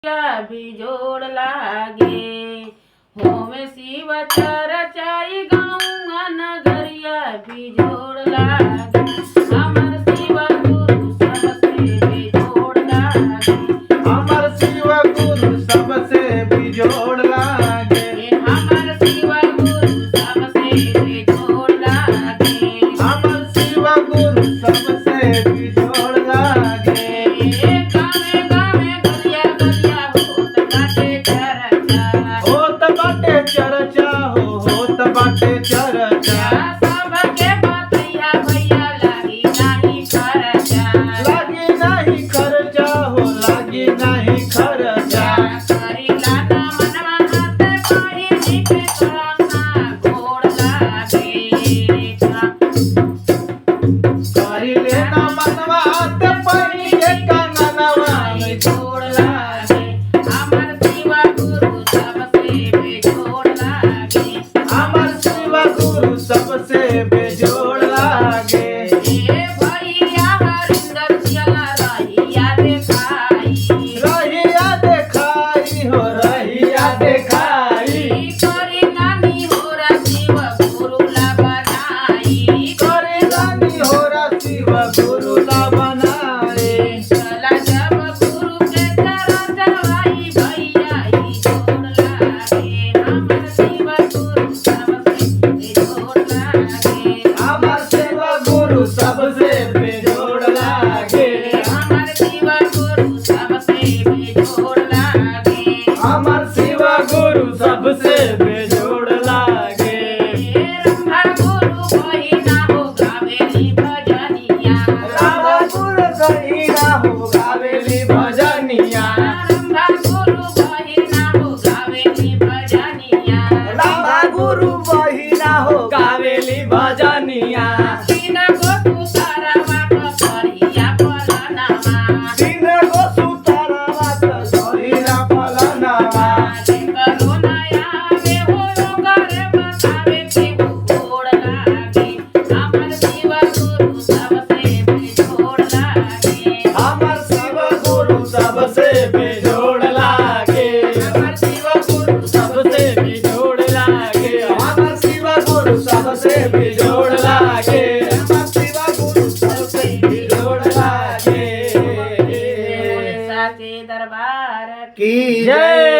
भी जोड़ लागे। होमे शिव चरचाई गाँव नगरिया भी जोड़ लागे। हमर शिव गुरु सबसे भी जोड़ लागे। हमर शिव गुरु सबसे भी जोड़ लागे। हमर शिव गुरु सबसे भी जोड़ लागे। हमर शिव गुरु सबसे भी जोड़ लागे। गावे गावे गलिया गलिया होत बाटे चरचा। होत बाटे चर्चा हो, होत बाटे चर्चा। सबके बतैया भैया लागी नाही खर्चा। लागी नहीं खर्चा हो, लागी नहीं खर्चा। करिला ना मनवा हाथे पाही नीचे करना गोड़ लागे। करी लेना मनवा हाथ पड़ी के कंगनवा में जोड़ लागे। हमर शिव गुरु सबसे बेजोड़ लागे। हमर शिव गुरु सबसे बेजोड़ लागे। ए भैया हरिंदर चला रहिया देखाई। रहिया देखाई हो, रहिया देखाई। करी नानी होरा शिव गुरु ला बनाई। करे रानी होरा शिव गुरु ला बनाए। चला जब गुरु के चरण चढ़वाई भैया ई जोड़ लागे। हमर शिव गुरु सबसे बेजोड़ लागे। हमर शिव गुरु सबसे बेजोड़ लागे। हमर शिव गुरु सबसे बेजोड़ लागे। हमर शिव गुरु सबसे बेजोड़ लागे। रंभा गुरु बहिना हो गावेली भजनिया। रामा गुरु गहीना हो गावेली भजनिया। रंभा गुरु बहिना हो गावेली भजनिया। रामा गुरु बहिना हो गावेली भजनिया। तीन गो तू सारा बाट करिया पलनामा। तीन गो सुतरवा त सहिना पलनवा। करो नया में हो करे बतावे के गोड़ लागे। हमर शिव गुरु सबसे बेजोड़ लागे। हमर शिव गुरु सबसे बेजोड़ लागे। हमर शिव गुरु सबसे बेजोड़ लागे। हमर शिव गुरु सबसे बेजोड़ लागे। हमर शिव गुरु सबसे बेजोड़ लागे। साचे दरबार की जय।